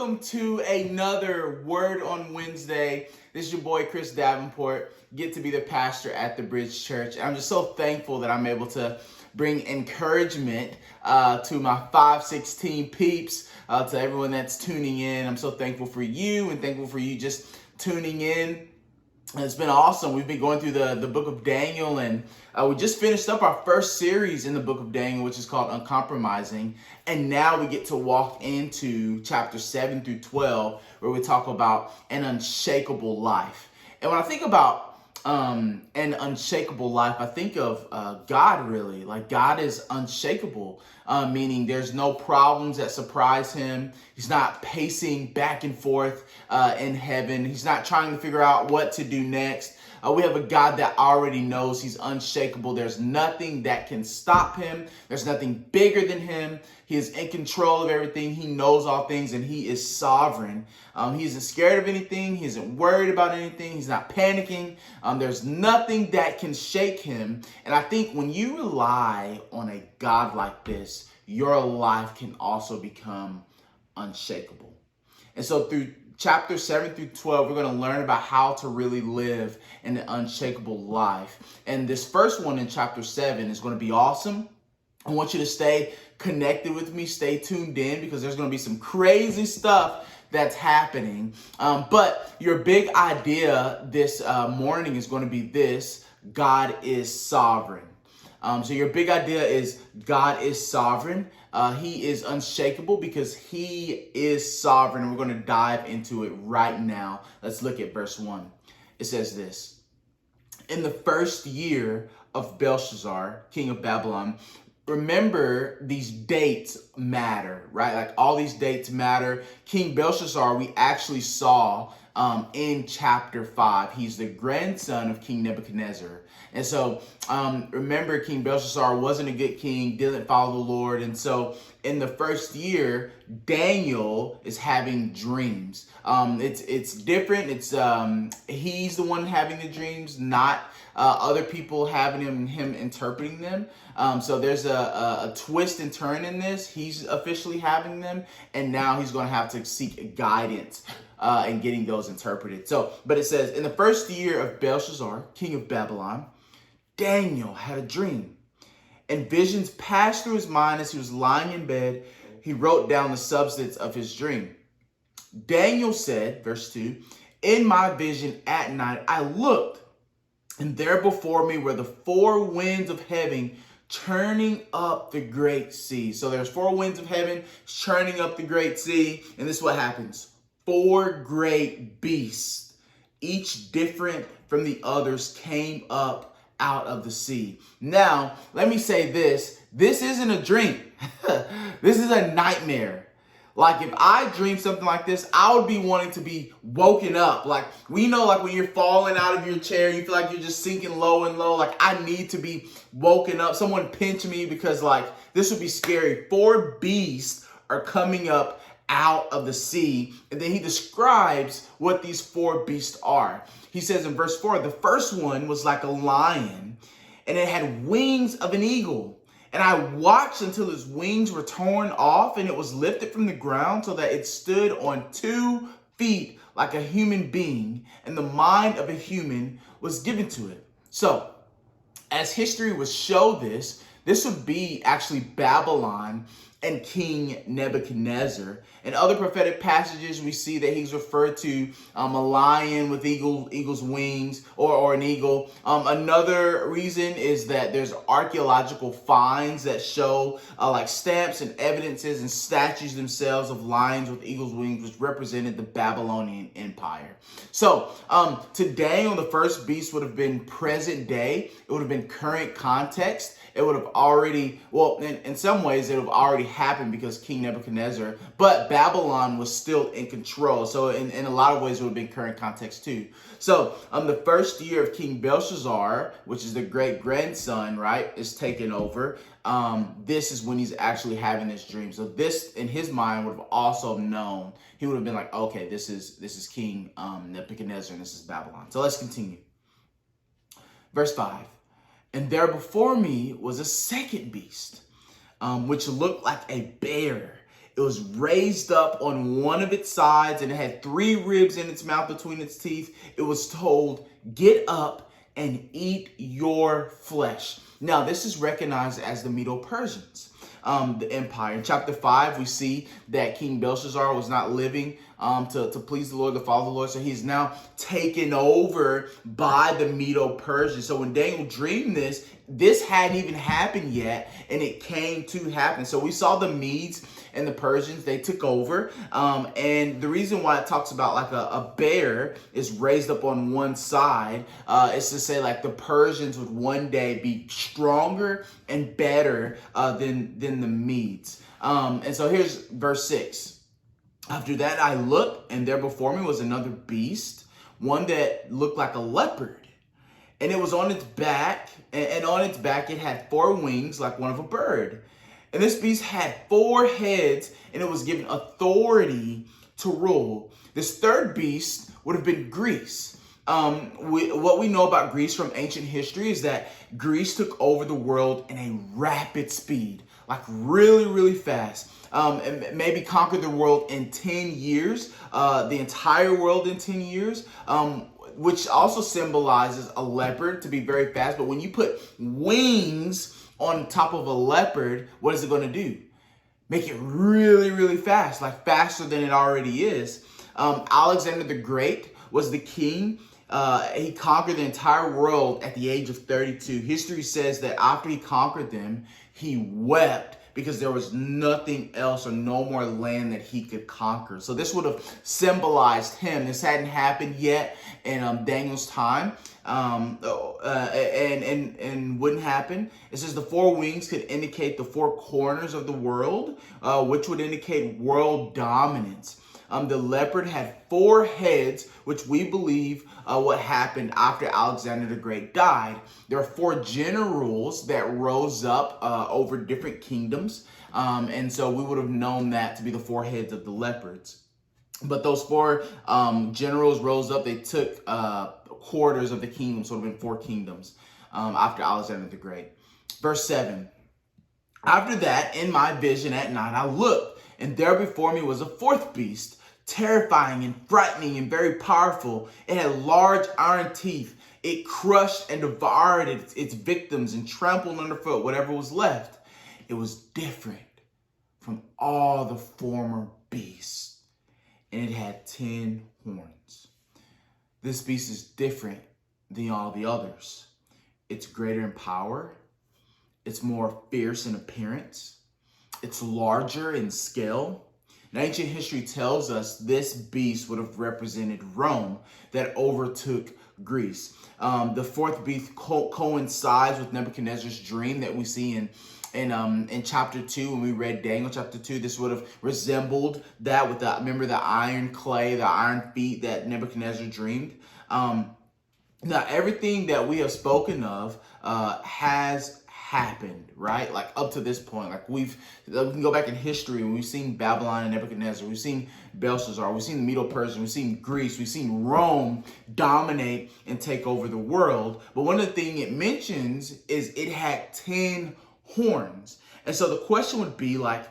welcome to another Word on Wednesday. This is your boy, Chris Davenport. Get to be the pastor at the Bridge Church. I'm just so thankful that I'm able to bring encouragement to my 516 peeps, to everyone that's tuning in. I'm so thankful for you and thankful for you just tuning in. It's been awesome. We've been going through the book of Daniel, and we just finished up our first series in the book of Daniel, which is called Uncompromising. And now we get to walk into chapter 7 through 12, where we talk about an unshakable life. And when I think about an unshakable life, I think of God, really. Like, God is unshakable, meaning there's no problems that surprise him. He's not pacing back and forth in heaven. He's not trying to figure out what to do next. We have a God that already knows. He's unshakable. There's nothing that can stop him. There's nothing bigger than him. He is in control of everything. He knows all things, and he is sovereign. He isn't scared of anything. He isn't worried about anything. He's not panicking. There's nothing that can shake him. And I think when you rely on a God like this, your life can also become unshakable. And so through chapter 7 through 12, we're going to learn about how to really live an unshakable life. And this first one in chapter 7 is going to be awesome. I want you to stay connected with me, stay tuned in, because there's going to be some crazy stuff that's happening. But your big idea this morning is going to be this: God is sovereign. So your big idea is God is sovereign. He is unshakable because he is sovereign. We're going to dive into it right now. Let's look at verse 1. It says this: in the first year of Belshazzar, king of Babylon. Remember, these dates matter, right? Like, all these dates matter. King Belshazzar, we actually saw in chapter 5. He's the grandson of King Nebuchadnezzar. And so remember, King Belshazzar wasn't a good king, didn't follow the Lord. And so in the first year, Daniel is having dreams. It's different. It's he's the one having the dreams, not other people having him interpreting them. So there's a twist and turn in this. He's officially having them, and now he's going to have to seek guidance in getting those interpreted. But it says, in the first year of Belshazzar, king of Babylon, Daniel had a dream, and visions passed through his mind as he was lying in bed. He wrote down the substance of his dream. Daniel said, verse 2, in my vision at night, I looked, and there before me were the four winds of heaven churning up the great sea. So there's four winds of heaven churning up the great sea. And this is what happens. Four great beasts, each different from the others, came up out of the sea. Now, let me say this. This isn't a dream. This is a nightmare. Like, if I dream something like this, I would be wanting to be woken up. Like, we know, like, when you're falling out of your chair, you feel like you're just sinking low and low. Like, I need to be woken up. Someone pinch me, because, like, this would be scary. Four beasts are coming up out of the sea. And then he describes what these four beasts are. He says in verse 4, the first one was like a lion, and it had wings of an eagle. And I watched until his wings were torn off, and it was lifted from the ground so that it stood on 2 feet like a human being, and the mind of a human was given to it. So, as history would show this would be actually Babylon and King Nebuchadnezzar. In other prophetic passages, we see that he's referred to a lion with eagle's wings, or an eagle. Another reason is that there's archaeological finds that show like stamps and evidences and statues themselves of lions with eagle's wings, which represented the Babylonian Empire. So to Daniel, the first beast would have been present day. It would have been current context. It would have already, well, in some ways, it would have already happened because King Nebuchadnezzar, but Babylon was still in control. So in a lot of ways, it would have been current context too. So the first year of King Belshazzar, which is the great grandson, right, is taken over. This is when he's actually having this dream. So this, in his mind, would have also known. He would have been like, okay, this is King Nebuchadnezzar, and this is Babylon. So let's continue. Verse 5. And there before me was a second beast, which looked like a bear. It was raised up on one of its sides, and it had 3 ribs in its mouth between its teeth. It was told, "Get up and eat your flesh." Now, this is recognized as the Medo-Persians, the empire. In chapter 5, we see that King Belshazzar was not living to please the Lord, the Father of the Lord. So he's now taken over by the Medo-Persians. So when Daniel dreamed this hadn't even happened yet, and it came to happen. So we saw the Medes and the Persians, they took over. And the reason why it talks about like a bear is raised up on one side is to say like the Persians would one day be stronger and better than the Medes. And so here's verse 6. "After that I looked, and there before me was another beast, one that looked like a leopard. And it was on its back, and on its back it had 4 wings like one of a bird. And this beast had 4 heads, and it was given authority to rule." This third beast would have been Greece. What we know about Greece from ancient history is that Greece took over the world in a rapid speed, like really, really fast. And maybe conquered the world in 10 years, the entire world in 10 years, which also symbolizes a leopard to be very fast. But when you put wings on top of a leopard, what is it going to do? Make it really, really fast, like faster than it already is. Alexander the Great was the king. He conquered the entire world at the age of 32. History says that after he conquered them, he wept because there was nothing else or no more land that he could conquer. So this would have symbolized him. This hadn't happened yet in Daniel's time, and wouldn't happen. It says the 4 wings could indicate the 4 corners of the world, which would indicate world dominance. The leopard had 4 heads, which we believe what happened after Alexander the Great died. There are 4 generals that rose up over different kingdoms. And so we would have known that to be the 4 heads of the leopards. But those 4 generals rose up. They took quarters of the kingdom, so it would have been 4 kingdoms after Alexander the Great. Verse 7. "After that, in my vision at night, I looked, and there before me was a 4th beast, terrifying and frightening and very powerful. It had large iron teeth. It crushed and devoured its victims and trampled underfoot whatever was left. It was different from all the former beasts, and it had 10 horns." This beast is different than all the others. It's greater in power. It's more fierce in appearance. It's larger in scale. And ancient history tells us this beast would have represented Rome that overtook Greece. The 4th beast coincides with Nebuchadnezzar's dream that we see in chapter 2. When we read Daniel chapter 2, this would have resembled that with remember the iron clay, the iron feet that Nebuchadnezzar dreamed. Now, everything that we have spoken of has happened, right? Like up to this point, like we can go back in history and we've seen Babylon and Nebuchadnezzar, we've seen Belshazzar, we've seen the Medo-Persian, we've seen Greece, we've seen Rome dominate and take over the world. But one of the things it mentions is it had 10 horns. And so the question would be like,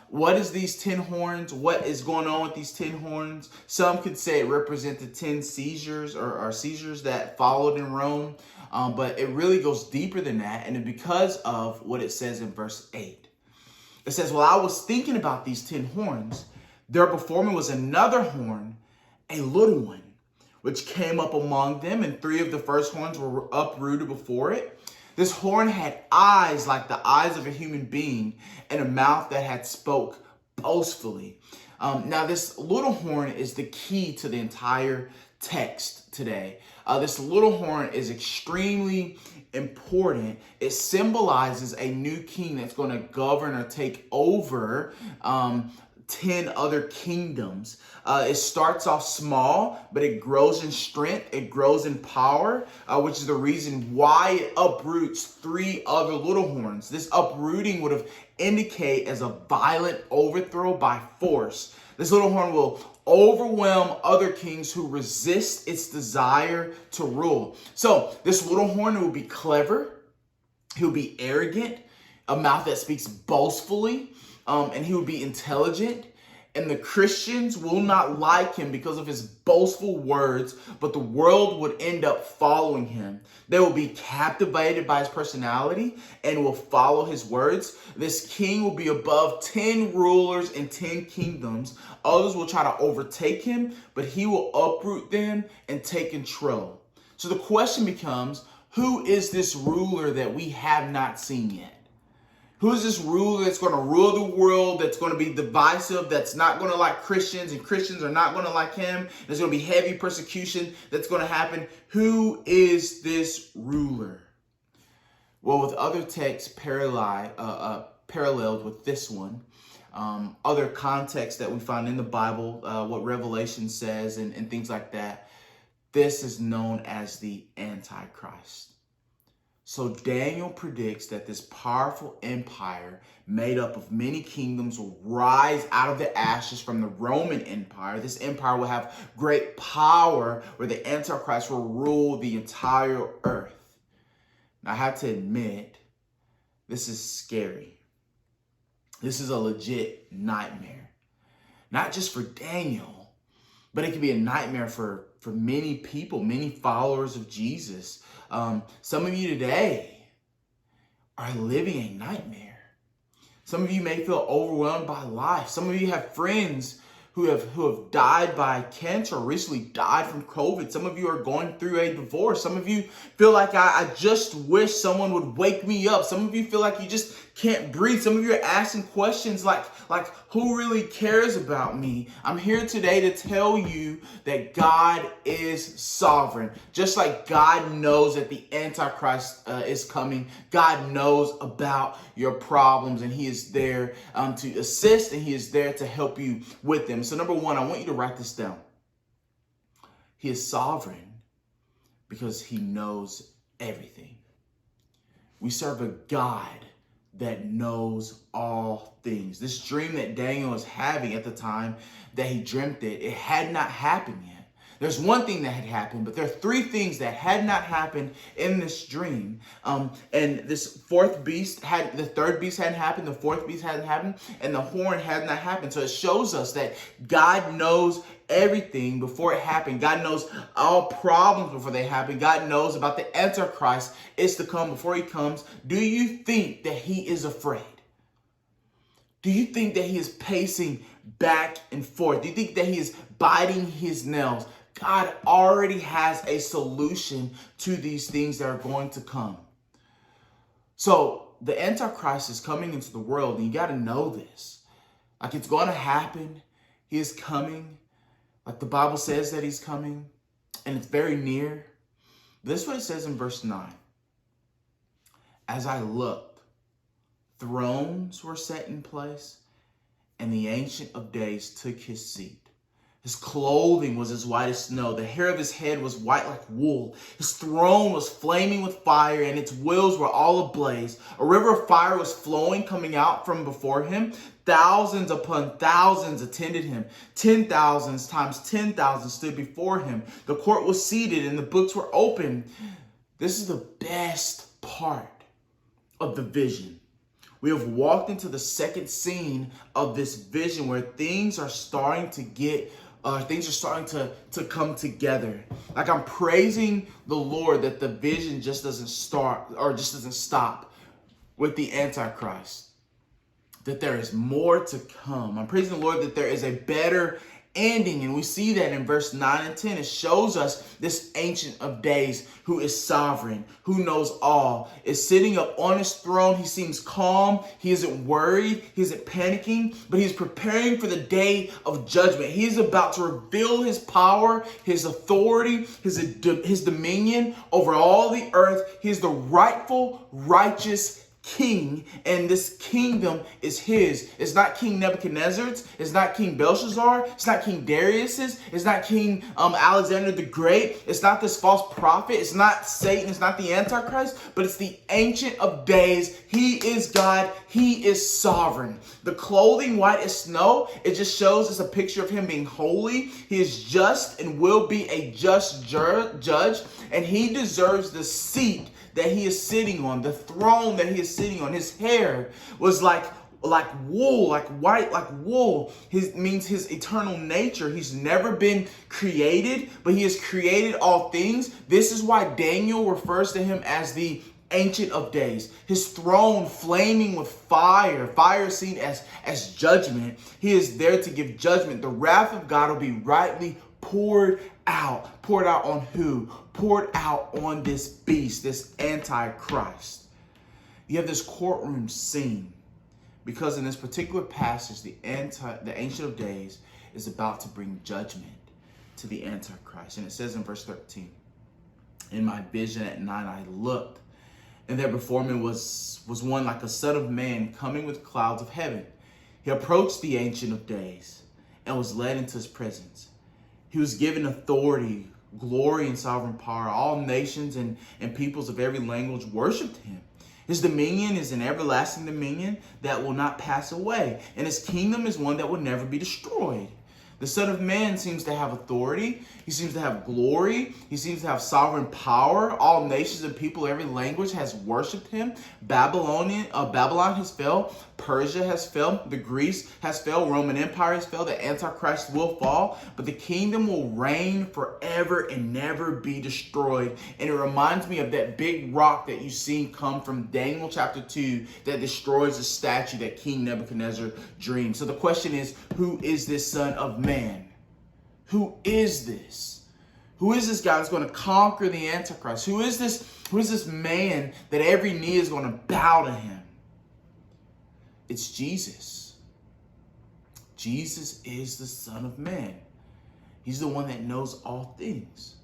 what is these 10 horns? What is going on with these 10 horns? Some could say it represented 10 seizures or seizures that followed in Rome. But it really goes deeper than that. And because of what it says in verse 8, it says, "While I was thinking about these 10 horns, there before me was another horn, a little one, which came up among them, and 3 of the first horns were uprooted before it. This horn had eyes like the eyes of a human being, and a mouth that had spoke boastfully." Now, this little horn is the key to the entire text today. This little horn is extremely important. It symbolizes a new king that's going to govern or take over 10 other kingdoms. It starts off small, but it grows in strength. It grows in power, which is the reason why it uproots 3 other little horns. This uprooting would have indicate as a violent overthrow by force. This little horn will overwhelm other kings who resist its desire to rule. So this little horn will be clever. He'll be arrogant. a mouth that speaks boastfully, and he would be intelligent. And the Christians will not like him because of his boastful words, but the world would end up following him. They will be captivated by his personality and will follow his words. This king will be above 10 rulers and 10 kingdoms. Others will try to overtake him, but he will uproot them and take control. So the question becomes, who is this ruler that we have not seen yet? Who is this ruler that's going to rule the world, that's going to be divisive, that's not going to like Christians, and Christians are not going to like him? There's going to be heavy persecution that's going to happen. Who is this ruler? Well, with other texts paralleled with this one, other contexts that we find in the Bible, what Revelation says and things like that, this is known as the Antichrist. So Daniel predicts that this powerful empire made up of many kingdoms will rise out of the ashes from the Roman Empire. This empire will have great power where the Antichrist will rule the entire earth. Now, I have to admit, this is scary. This is a legit nightmare. Not just for Daniel, but it can be a nightmare for many people, many followers of Jesus. Some of you today are living a nightmare. Some of you may feel overwhelmed by life. Some of you have friends who have died by cancer, or recently died from COVID. Some of you are going through a divorce. Some of you feel like I just wish someone would wake me up. Some of you feel like you just can't breathe. Some of you are asking questions like who really cares about me? I'm here today to tell you that God is sovereign. Just like God knows that the Antichrist is coming, God knows about your problems, and he is there to assist, and he is there to help you with them. So number one, I want you to write this down. He is sovereign because he knows everything. We serve a God that knows all things. This dream that Daniel is having at the time that he dreamt it had not happened yet. There's one thing that had happened, but there are three things that had not happened in this dream. And this the third beast hadn't happened, the fourth beast hadn't happened, and the horn had not happened. So it shows us that God knows everything before it happened. God knows all problems before they happen. God knows about the Antichrist is to come before he comes. Do you think that he is afraid? Do you think that he is pacing back and forth? Do you think that he is biting his nails? God already has a solution to these things that are going to come. So the Antichrist is coming into the world, and you got to know this. Like, it's going to happen. He is coming. Like the Bible says that he's coming, and it's very near. This is what it says in verse 9. As I looked, thrones were set in place, and the Ancient of Days took his seat. His clothing was as white as snow. The hair of his head was white like wool. His throne was flaming with fire, and its wheels were all ablaze. A river of fire was flowing, coming out from before him. Thousands upon thousands attended him. 10,000s times 10,000 stood before him. The court was seated, and the books were open. This is the best part of the vision. We have walked into the second scene of this vision where things are starting to come together. Like, I'm praising the Lord that the vision just doesn't stop with the Antichrist. That there is more to come. I'm praising the Lord that there is a better ending. And we see that in verse 9 and 10. It shows us this Ancient of Days who is sovereign, who knows all, is sitting up on his throne. He seems calm. He isn't worried. He isn't panicking, but he's preparing for the day of judgment. He is about to reveal his power, his authority, his dominion over all the earth. He is the rightful, righteous king, and this kingdom is his. It's not King Nebuchadnezzar's. It's not King Belshazzar. It's not King Darius's. It's not King Alexander the Great. It's not this false prophet. It's not Satan. It's not the Antichrist, but it's the Ancient of Days. He is God. He is sovereign. The clothing white as snow, it just shows us a picture of him being holy. He is just and will be a just judge, and he deserves the seat that he is sitting on, the throne that he is sitting on. His hair was like wool, like white, like wool. Means his eternal nature. He's never been created, but he has created all things. This is why Daniel refers to him as the Ancient of Days. His throne flaming with fire. Fire seen as judgment. He is there to give judgment. The wrath of God will be rightly poured out. Poured out on who? Poured out on this beast, this Antichrist. You have this courtroom scene. Because in this particular passage, the Ancient of Days is about to bring judgment to the Antichrist. And it says in verse 13, in my vision at night I looked, and there before me was one like a son of man coming with clouds of heaven. He approached the Ancient of Days and was led into his presence. He was given authority, glory, and sovereign power. All nations and peoples of every language worshiped him. His dominion is an everlasting dominion that will not pass away, and his kingdom is one that will never be destroyed. The Son of Man seems to have authority. He seems to have glory. He seems to have sovereign power. All nations and people, every language has worshipped him. Babylon has fell. Persia has fell. The Greece has fell. Roman Empire has fell. The Antichrist will fall. But the kingdom will reign forever and never be destroyed. And it reminds me of that big rock that you see come from Daniel chapter 2 that destroys the statue that King Nebuchadnezzar dreamed. So the question is, who is this Son of Man? Who is this? Who is this guy that's going to conquer the Antichrist? Who is this man that every knee is going to bow to him? It's Jesus. Jesus is the Son of Man. He's the one that knows all things.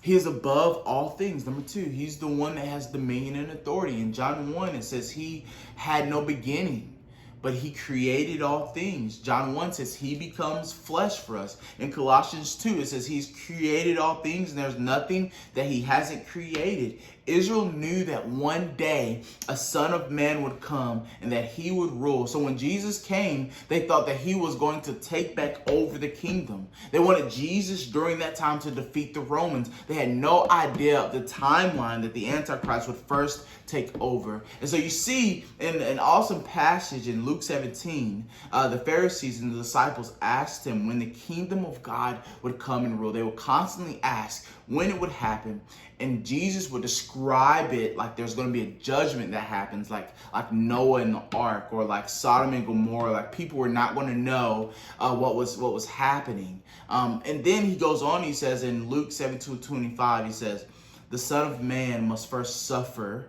He is above all things. Number 2, he's the one that has dominion and authority. In John 1, it says he had no beginning, but he created all things. John 1 says he becomes flesh for us. In Colossians 2, it says he's created all things and there's nothing that he hasn't created. Israel knew that one day a Son of Man would come and that he would rule. So when Jesus came, they thought that he was going to take back over the kingdom. They wanted Jesus during that time to defeat the Romans. They had no idea of the timeline that the Antichrist would first take over. And so you see in an awesome passage in Luke 17, the Pharisees and the disciples asked him when the kingdom of God would come and rule. They would constantly ask when it would happen. And Jesus would describe it like there's going to be a judgment that happens, like Noah in the ark, or like Sodom and Gomorrah. Like people were not going to know what was happening. And then he goes on. He says in Luke 17:25, he says, "The Son of Man must first suffer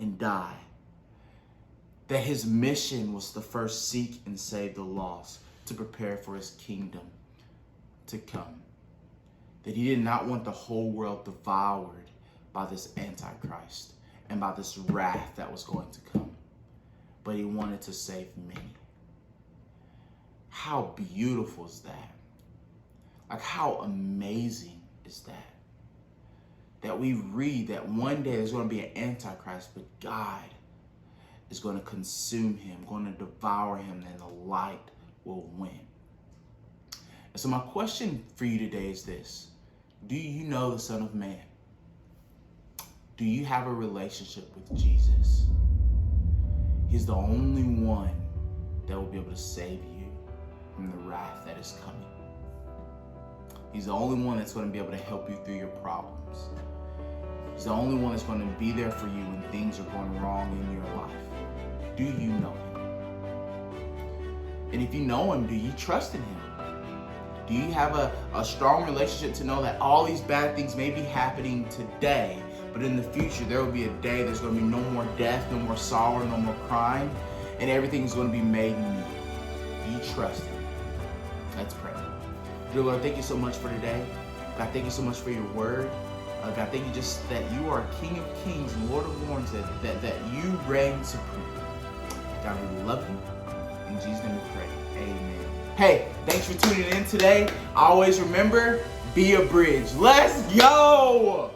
and die." That his mission was to first seek and save the lost, to prepare for his kingdom to come. That he did not want the whole world devoured by this Antichrist and by this wrath that was going to come. But he wanted to save many. How beautiful is that? Like, how amazing is that? That we read that one day there's going to be an Antichrist, but God is going to consume him, going to devour him, and the light will win. And so my question for you today is this. Do you know the Son of Man? Do you have a relationship with Jesus? He's the only one that will be able to save you from the wrath that is coming. He's the only one that's going to be able to help you through your problems. He's the only one that's going to be there for you when things are going wrong in your life. Do you know him? And if you know him, do you trust in him? Do you have a strong relationship to know that all these bad things may be happening today, but in the future there will be a day there's going to be no more death, no more sorrow, no more crying, and everything's going to be made new? Do you trust him? Let's pray. Dear Lord, thank you so much for today. God, thank you so much for your word. God, thank you just that you are King of Kings and Lord of Lords, that you reign supreme. God, we love you. In Jesus' name we pray. Amen. Hey, thanks for tuning in today. Always remember, be a bridge. Let's go!